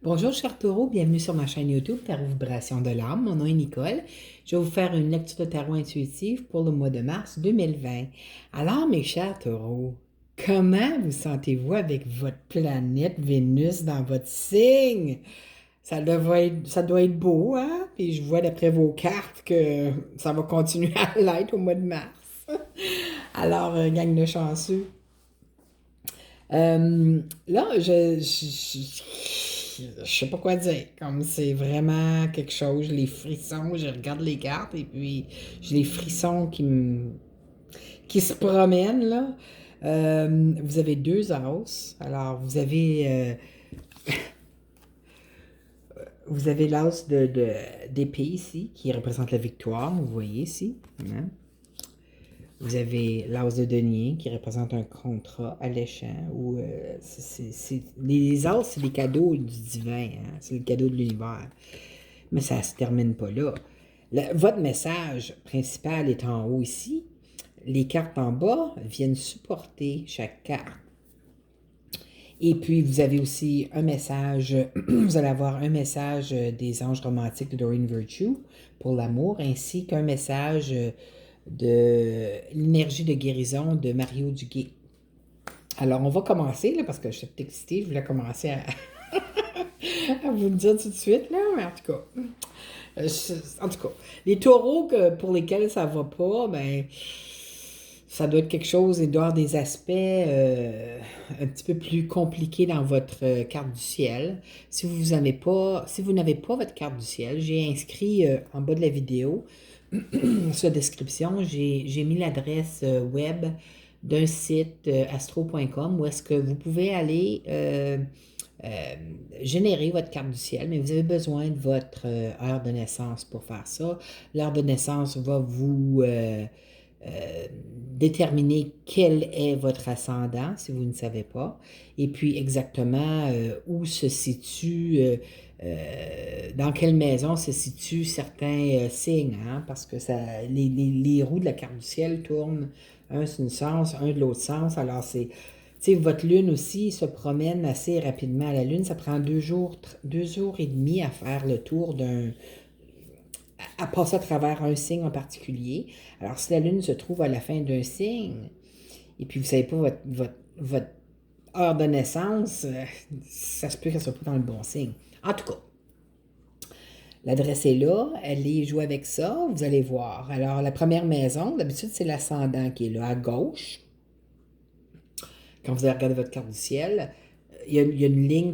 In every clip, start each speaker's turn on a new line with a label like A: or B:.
A: Bonjour, cher taureau, bienvenue sur ma chaîne YouTube Tarot Vibration de l'âme. Mon nom est Nicole. Je vais vous faire une lecture de tarot intuitive pour le mois de mars 2020. Alors, mes chers taureaux, comment vous sentez-vous avec votre planète Vénus dans votre signe? Ça doit être beau, hein? Puis je vois d'après vos cartes que ça va continuer à l'être au mois de mars. Alors, gang de chanceux. Là, je sais pas quoi dire. Comme c'est vraiment quelque chose, les frissons, je regarde les cartes et puis j'ai les frissons qui se promènent là. Vous avez deux as. Alors, vous avez l'as d'épée ici, qui représente la victoire, vous voyez ici. Hein? Vous avez l'as de denier qui représente un contrat alléchant. Ou les as, c'est des cadeaux du divin, hein? C'est le cadeau de l'univers. Mais ça ne se termine pas là. Votre message principal est en haut ici. Les cartes en bas viennent supporter chaque carte. Et puis, vous avez aussi un message, vous allez avoir un message des anges romantiques de Doreen Virtue pour l'amour, ainsi qu'un message de l'énergie de guérison de Mario Duguay. Alors, on va commencer, là, parce que je suis excitée, je voulais commencer à vous le dire tout de suite, là, mais en tout cas, les taureaux pour lesquels ça va pas, ben, ça doit être quelque chose, il doit y avoir des aspects un petit peu plus compliqués dans votre carte du ciel. Si vous n'avez pas votre carte du ciel, j'ai inscrit en bas de la vidéo, sur la description, j'ai mis l'adresse web d'un site astro.com où est-ce que vous pouvez aller générer votre carte du ciel, mais vous avez besoin de votre heure de naissance pour faire ça. L'heure de naissance va vous déterminer quel est votre ascendant, si vous ne savez pas, et puis exactement où se situe, dans quelle maison se situent certains signes, hein, parce que les roues de la carte du ciel tournent un d'un sens, un de l'autre sens, alors c'est... Tu sais, votre lune aussi se promène assez rapidement. La lune, ça prend 2 jours et demi à faire le tour à passer à travers un signe en particulier. Alors, si la Lune se trouve à la fin d'un signe, et puis vous ne savez pas votre heure de naissance, ça se peut qu'elle ne soit pas dans le bon signe. En tout cas, l'adresse est là, elle est jouée avec ça, vous allez voir. Alors, la première maison, d'habitude, c'est l'ascendant qui est là à gauche. Quand vous allez regarder votre carte du ciel, il y a une ligne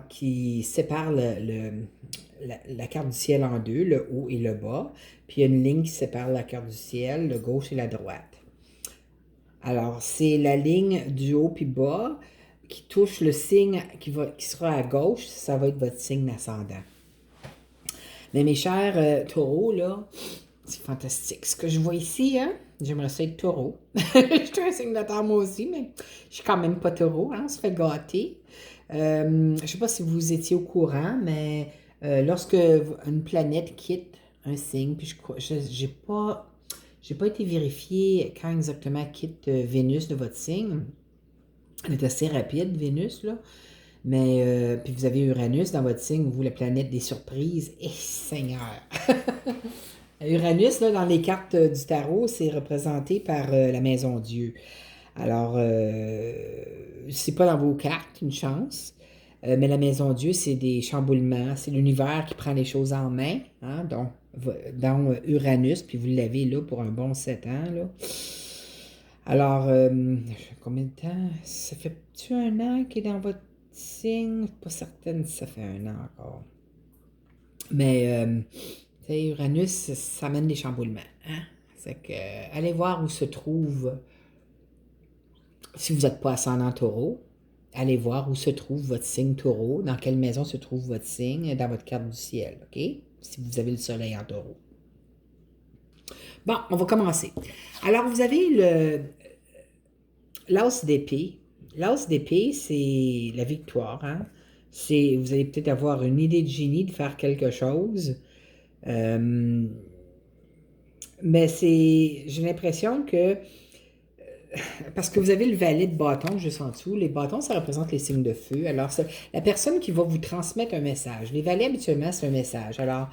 A: qui sépare la carte du ciel en deux, le haut et le bas. Puis il y a une ligne qui sépare la carte du ciel, le gauche et la droite. Alors, c'est la ligne du haut puis bas qui touche le signe qui sera à gauche, ça va être votre signe ascendant. Mais mes chers taureaux, là, c'est fantastique. Ce que je vois ici, hein, j'aimerais ça être taureau. Je suis un signe de terre moi aussi, mais je suis quand même pas taureau, hein, on se fait gâter. Je ne sais pas si vous étiez au courant, mais lorsque une planète quitte un signe, puis j'ai pas été vérifié quand exactement elle quitte Vénus de votre signe. Elle est assez rapide, Vénus, là. Mais, puis vous avez Uranus dans votre signe, vous, la planète des surprises. Eh, Seigneur! Uranus, là, dans les cartes du tarot, c'est représenté par la maison Dieu. Alors, c'est pas dans vos cartes, une chance. Mais la maison Dieu, c'est des chamboulements. C'est l'univers qui prend les choses en main. Hein, donc, dans Uranus, puis vous l'avez là pour un bon 7 ans. Là. Alors, combien de temps? Ça fait-tu un an qu'il est dans votre signe? Je suis pas certaine si ça fait un an encore. Mais, tu sais, Uranus, ça amène des chamboulements. Hein? C'est que, allez voir où se trouve, si vous n'êtes pas ascendant taureau, allez voir où se trouve votre signe taureau, dans quelle maison se trouve votre signe dans votre carte du ciel, OK? Si vous avez le soleil en taureau. Bon, on va commencer. Alors, vous avez l'as d'épée. L'as d'épée, c'est la victoire. Hein? Vous allez peut-être avoir une idée de génie de faire quelque chose. Mais j'ai l'impression que parce que vous avez le valet de bâton juste en dessous. Les bâtons, ça représente les signes de feu. Alors, c'est la personne qui va vous transmettre un message. Les valets, habituellement, c'est un message. Alors,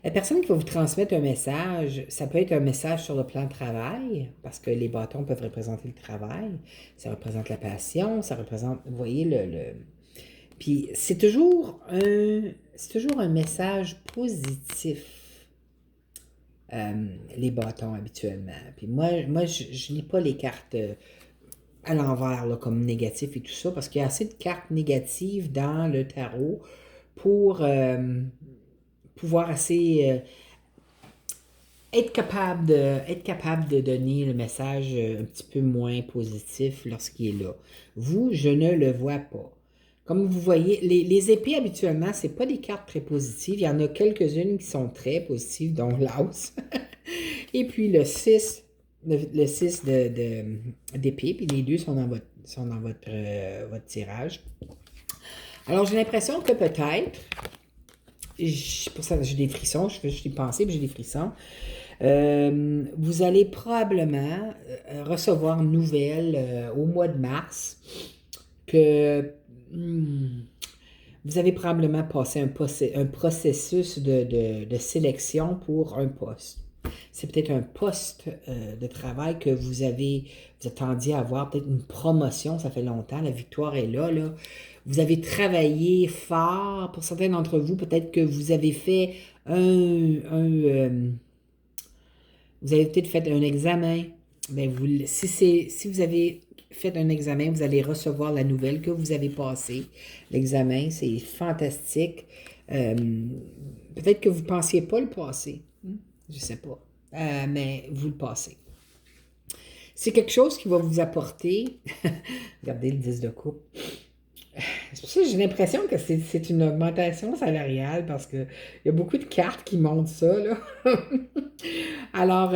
A: la personne qui va vous transmettre un message, ça peut être un message sur le plan de travail, parce que les bâtons peuvent représenter le travail. Ça représente la passion, ça représente, vous voyez, Puis, c'est toujours un message positif. Les bâtons habituellement. Puis moi je lis pas les cartes à l'envers, là, comme négatif et tout ça, parce qu'il y a assez de cartes négatives dans le tarot pour pouvoir assez être capable de donner le message un petit peu moins positif lorsqu'il est là. Vous, je ne le vois pas. Comme vous voyez, les épées habituellement, c'est pas des cartes très positives. Il y en a quelques-unes qui sont très positives, dont l'as. Et puis le 6 le 6 d'épée, puis les deux sont dans votre tirage. Alors j'ai l'impression que peut-être, pour ça j'ai des frissons, je suis pensé, puis j'ai des frissons. Vous allez probablement recevoir une nouvelle au mois de mars que vous avez probablement passé un processus de sélection pour un poste. C'est peut-être un poste de travail que vous attendiez à avoir, peut-être une promotion, ça fait longtemps, la victoire est là, là. Vous avez travaillé fort, pour certains d'entre vous, peut-être que vous avez fait vous avez peut-être fait un examen. Ben si vous avez fait un examen, vous allez recevoir la nouvelle que vous avez passée. L'examen, c'est fantastique. Euh, Peut-être que vous ne pensiez pas le passer. Je ne sais pas. Mais vous le passez. C'est quelque chose qui va vous apporter. Regardez le 10 de coupe. C'est pour ça que j'ai l'impression que c'est une augmentation salariale parce qu'il y a beaucoup de cartes qui montrent ça, là. Alors,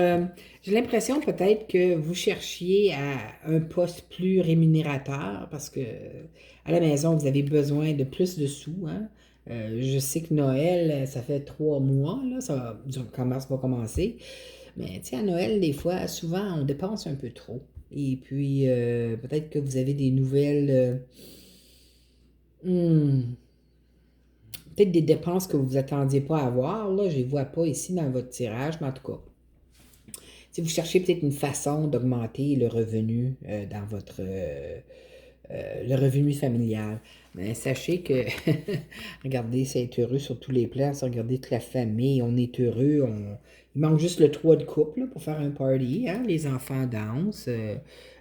A: j'ai l'impression peut-être que vous cherchiez à un poste plus rémunérateur parce que à la maison, vous avez besoin de plus de sous, hein. Je sais que Noël, ça fait 3 mois, là, va commencer. Mais tu sais, à Noël, des fois, souvent, on dépense un peu trop. Et puis, peut-être que vous avez des nouvelles. Hmm, Peut-être des dépenses que vous ne attendiez pas à avoir, là, je ne les vois pas ici dans votre tirage, mais en tout cas, si vous cherchez peut-être une façon d'augmenter le revenu dans votre le revenu familial, mais sachez que regardez, c'est être heureux sur tous les plans, c'est regarder toute la famille, on est heureux, il manque juste le 3 de couple là, pour faire un party, hein? Les enfants dansent,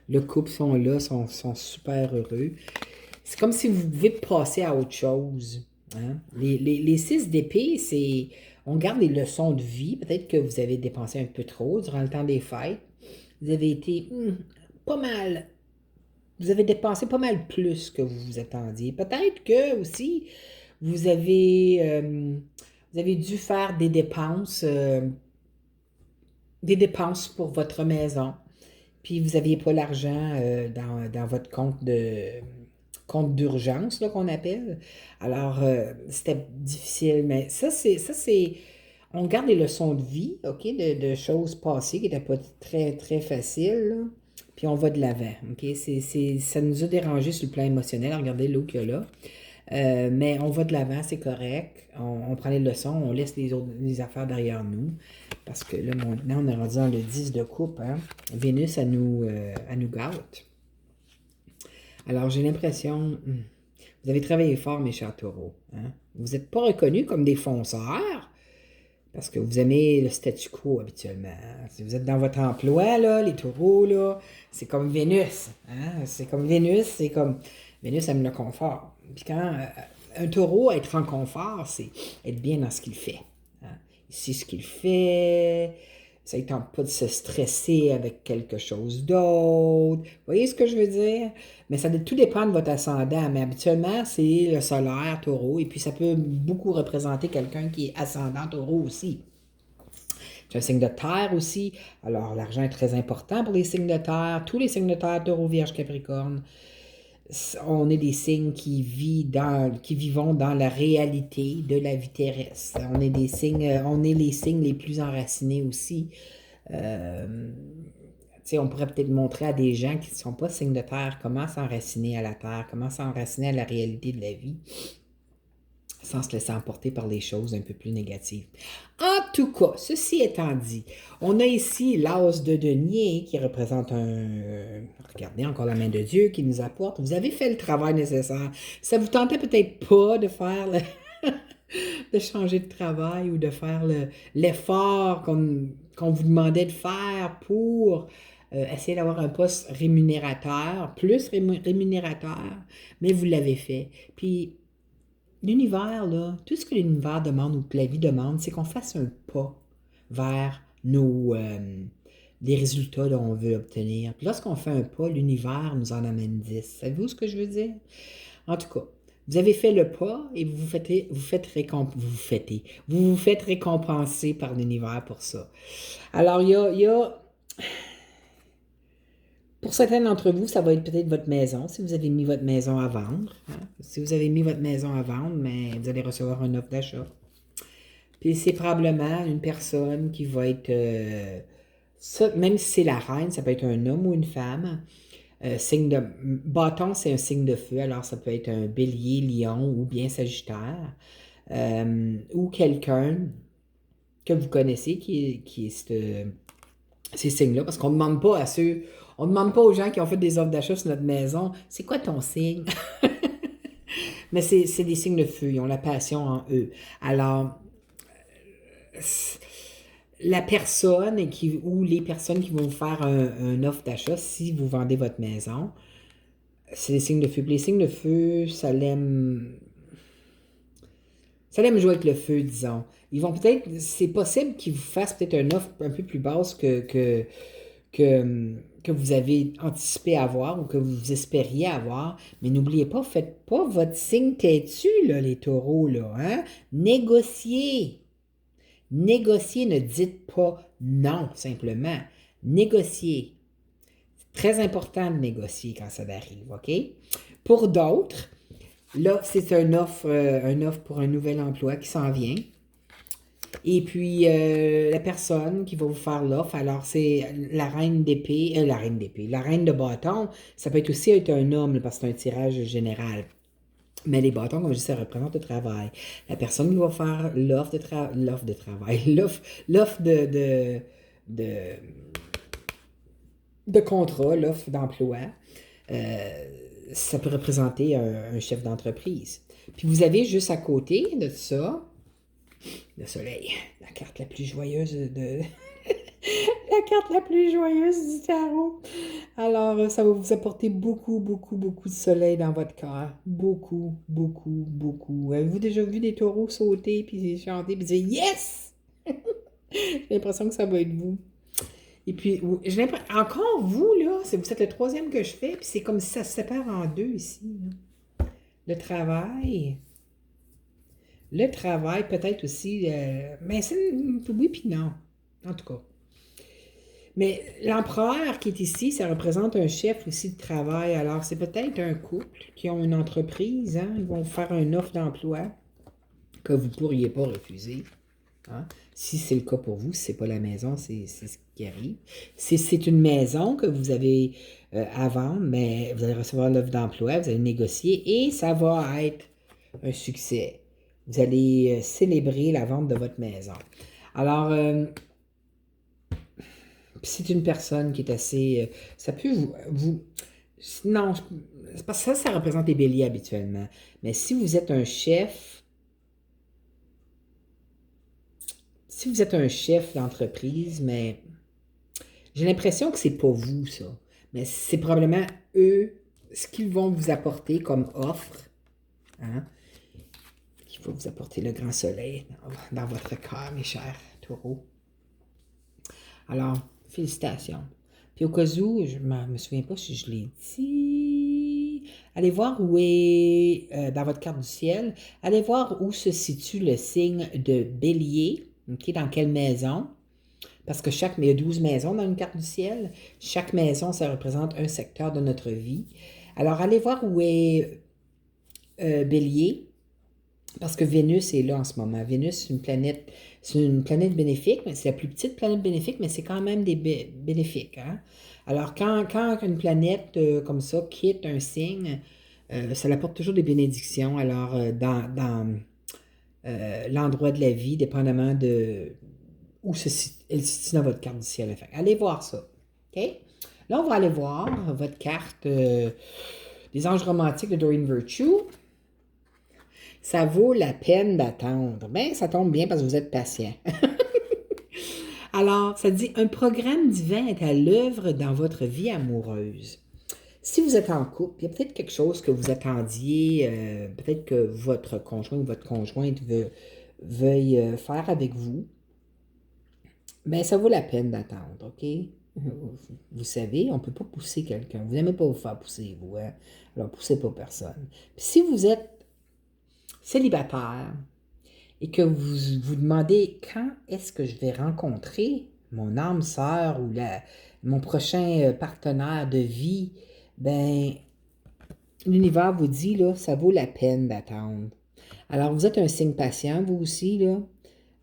A: le couple sont là, sont super heureux. C'est comme si vous pouvez passer à autre chose. Hein? Les 6 d'épée, c'est. On garde les leçons de vie. Peut-être que vous avez dépensé un peu trop durant le temps des fêtes. Vous avez été pas mal. Vous avez dépensé pas mal plus que vous vous attendiez. Peut-être que aussi, vous avez, euh, vous avez dû faire des dépenses pour votre maison. Puis vous n'aviez pas l'argent dans votre compte d'urgence là, qu'on appelle. Alors, c'était difficile, mais on garde les leçons de vie, OK, de choses passées qui n'étaient pas très, très faciles, là, puis on va de l'avant, OK? Ça nous a dérangé sur le plan émotionnel, regardez l'eau qu'il y a là. Mais on va de l'avant, c'est correct. On prend les leçons, on laisse les affaires derrière nous. Parce que là, maintenant, on est rendu dans le 10 de coupe. Hein? Vénus, elle nous gâte. Alors, j'ai l'impression, vous avez travaillé fort, mes chers taureaux. Hein? Vous n'êtes pas reconnus comme des fonceurs, parce que vous aimez le statu quo habituellement. Hein. Si vous êtes dans votre emploi, là, les taureaux, là, c'est comme Vénus. Hein? C'est comme Vénus, Vénus aime le confort. Puis quand un taureau, être en confort, c'est être bien dans ce qu'il fait. Hein? Il sait ce qu'il fait, ça ne tente pas de se stresser avec quelque chose d'autre. Vous voyez ce que je veux dire? Mais tout dépend de votre ascendant. Mais habituellement, c'est le solaire, taureau. Et puis, ça peut beaucoup représenter quelqu'un qui est ascendant taureau aussi. C'est un signe de terre aussi. Alors, l'argent est très important pour les signes de terre. Tous les signes de terre, taureau, vierge, capricorne, on est des signes qui vivons dans la réalité de la vie terrestre. On est les signes les plus enracinés aussi. sais, on pourrait peut-être montrer à des gens qui ne sont pas signes de terre comment s'enraciner à la terre, comment s'enraciner à la réalité de la vie, sans se laisser emporter par les choses un peu plus négatives. En tout cas, ceci étant dit, on a ici l'as de denier qui représente regardez, encore la main de Dieu qui nous apporte. Vous avez fait le travail nécessaire. Ça vous tentait peut-être pas de faire de changer de travail ou de faire l'effort qu'on vous demandait de faire pour essayer d'avoir un poste rémunérateur, plus rémunérateur, mais vous l'avez fait. Puis l'univers, là, tout ce que l'univers demande ou que la vie demande, c'est qu'on fasse un pas vers les résultats dont on veut obtenir. Puis lorsqu'on fait un pas, l'univers nous en amène 10. Savez-vous ce que je veux dire? En tout cas, vous avez fait le pas et vous vous faites récompenser par l'univers pour ça. Alors, pour certains d'entre vous, ça va être peut-être votre maison, si vous avez mis votre maison à vendre. Hein. Si vous avez mis votre maison à vendre, mais vous allez recevoir une offre d'achat. Puis c'est probablement une personne qui va être... même si c'est la reine, ça peut être un homme ou une femme. Signe de bâton, c'est un signe de feu, alors ça peut être un bélier, lion ou bien sagittaire. Ou quelqu'un que vous connaissez qui est ces signes-là, parce qu'on ne demande pas à ceux, on ne demande pas aux gens qui ont fait des offres d'achat sur notre maison, c'est quoi ton signe? Mais c'est des signes de feu, ils ont la passion en eux. Alors, la personne ou les personnes qui vont vous faire un offre d'achat, si vous vendez votre maison, c'est des signes de feu. Puis les signes de feu, ça l'aime jouer avec le feu, disons. Ils vont peut-être, c'est possible qu'ils vous fassent peut-être une offre un peu plus basse que vous avez anticipé avoir ou que vous espériez avoir. Mais n'oubliez pas, faites pas votre signe têtu, là, les taureaux, là, hein? Négociez. Négociez, ne dites pas non, simplement. Négociez. C'est très important de négocier quand ça arrive, OK? Pour d'autres, là, c'est une offre pour un nouvel emploi qui s'en vient. Et puis, la personne qui va vous faire l'offre, alors c'est la reine d'épée, la reine de bâton, ça peut aussi être un homme, parce que c'est un tirage général. Mais les bâtons, comme je dis, ça représente le travail. La personne qui va faire l'offre de travail, l'offre de contrat, l'offre d'emploi, ça peut représenter un chef d'entreprise. Puis vous avez juste à côté de ça, le soleil, la carte la plus joyeuse la carte la plus joyeuse du tarot. Alors, ça va vous apporter beaucoup, beaucoup, beaucoup de soleil dans votre cœur. Beaucoup, beaucoup, beaucoup. Avez-vous déjà vu des taureaux sauter, puis chanter, puis dire « Yes! » J'ai l'impression que ça va être vous. Et puis, j'ai l'impression, encore vous, là, vous êtes le troisième que je fais, puis c'est comme si ça se sépare en deux ici. Là. Le travail, peut-être aussi, mais c'est oui puis non, en tout cas. Mais l'empereur qui est ici, ça représente un chef aussi de travail. Alors, c'est peut-être un couple qui ont une entreprise, hein? Ils vont faire une offre d'emploi que vous ne pourriez pas refuser. Hein? Si c'est le cas pour vous, si ce n'est pas la maison, c'est ce qui arrive. Si c'est une maison que vous avez à vendre, mais vous allez recevoir l'offre d'emploi, vous allez négocier et ça va être un succès. Vous allez célébrer la vente de votre maison. Alors, c'est une personne qui est assez... ça peut non, parce que ça représente les béliers habituellement. Mais si vous êtes un chef... Si vous êtes un chef d'entreprise, mais j'ai l'impression que c'est pas vous, ça. Mais c'est probablement eux, ce qu'ils vont vous apporter comme offre, hein, qui va vous apporter le grand soleil dans votre cœur, mes chers taureaux. Alors, félicitations. Puis au cas où, je ne me souviens pas si je l'ai dit, allez voir où est, dans votre carte du ciel, allez voir où se situe le signe de bélier, okay, dans quelle maison, parce que il y a 12 maisons dans une carte du ciel. Chaque maison, ça représente un secteur de notre vie. Alors, allez voir où est bélier. Parce que Vénus est là en ce moment. Vénus, c'est une planète bénéfique, mais c'est la plus petite planète bénéfique, mais c'est quand même des bénéfiques, hein? Alors, quand une planète comme ça quitte un signe, ça apporte toujours des bénédictions. Alors, dans l'endroit de la vie, dépendamment de où elle se situe dans votre carte du ciel. Fait, allez voir ça. OK? Là, on va aller voir votre carte des anges romantiques de Doreen Virtue. Ça vaut la peine d'attendre. Bien, ça tombe bien parce que vous êtes patient. Alors, ça dit, un programme divin est à l'œuvre dans votre vie amoureuse. Si vous êtes en couple, il y a peut-être quelque chose que vous attendiez, peut-être que votre conjoint ou votre conjointe veuille faire avec vous. Bien, ça vaut la peine d'attendre, OK? Vous savez, on ne peut pas pousser quelqu'un. Vous n'aimez pas vous faire pousser, vous, hein? Alors, poussez pas personne. Puis si vous êtes célibataire et que vous vous demandez quand est-ce que je vais rencontrer mon âme sœur ou mon prochain partenaire de vie, ben l'univers vous dit, là, ça vaut la peine d'attendre. Alors, vous êtes un signe patient, vous aussi, là.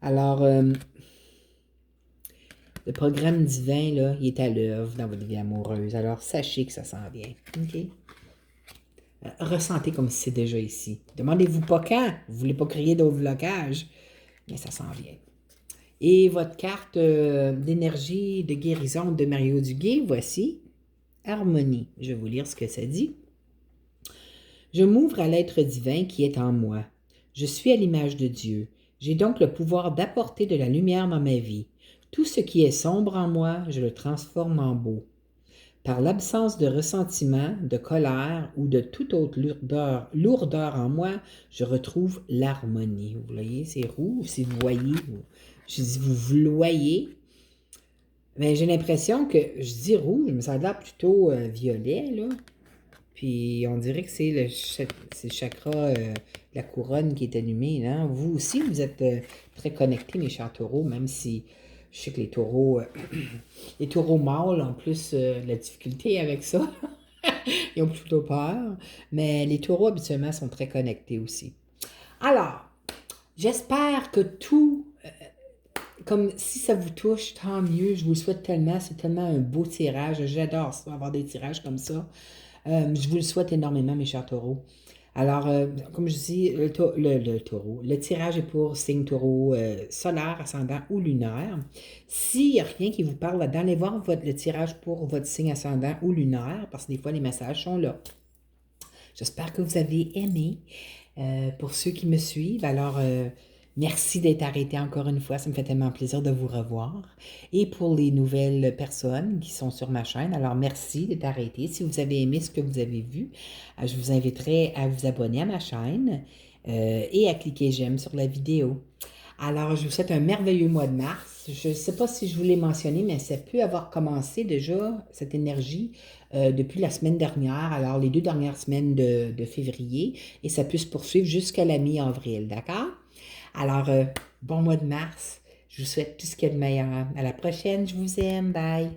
A: Alors, le programme divin, là, il est à l'œuvre dans votre vie amoureuse. Alors, sachez que ça s'en vient. OK? Ressentez comme si c'est déjà ici. Demandez-vous pas quand. Vous ne voulez pas créer d'autres blocages. Mais ça s'en vient. Et votre carte d'énergie de guérison de Mario Duguay, voici. Harmonie. Je vais vous lire ce que ça dit. Je m'ouvre à l'être divin qui est en moi. Je suis à l'image de Dieu. J'ai donc le pouvoir d'apporter de la lumière dans ma vie. Tout ce qui est sombre en moi, je le transforme en beau. Par l'absence de ressentiment, de colère ou de toute autre lourdeur en moi, je retrouve l'harmonie. Vous voyez, c'est rouge, si vous voyez, je dis vous voyez, mais j'ai l'impression que, je dis rouge, mais ça a l'air plutôt violet, là. Puis on dirait que c'est le chakra de la couronne qui est allumé, là. Vous aussi, vous êtes très connectés, mes chers taureaux, même si je sais que les taureaux mâles ont plus de la difficulté avec ça. Ils ont plutôt peur. Mais les taureaux, habituellement, sont très connectés aussi. Alors, j'espère que tout, comme si ça vous touche, tant mieux. Je vous le souhaite tellement. C'est tellement un beau tirage. J'adore ça, avoir des tirages comme ça. Je vous le souhaite énormément, mes chers taureaux. Alors, comme je dis, le taureau, le tirage est pour signe taureau solaire, ascendant ou lunaire. S'il n'y a rien qui vous parle là-dedans, allez voir le tirage pour votre signe ascendant ou lunaire, parce que des fois, les messages sont là. J'espère que vous avez aimé. Pour ceux qui me suivent, alors merci d'être arrêté encore une fois. Ça me fait tellement plaisir de vous revoir. Et pour les nouvelles personnes qui sont sur ma chaîne, alors merci d'être arrêté. Si vous avez aimé ce que vous avez vu, je vous inviterai à vous abonner à ma chaîne et à cliquer j'aime sur la vidéo. Alors, je vous souhaite un merveilleux mois de mars. Je ne sais pas si je vous l'ai mentionné, mais ça peut avoir commencé déjà, cette énergie, depuis la semaine dernière, alors les 2 dernières semaines de février, et ça peut se poursuivre jusqu'à la mi-avril, d'accord? Alors, bon mois de mars. Je vous souhaite tout ce qu'il y a de meilleur. À la prochaine, je vous aime. Bye!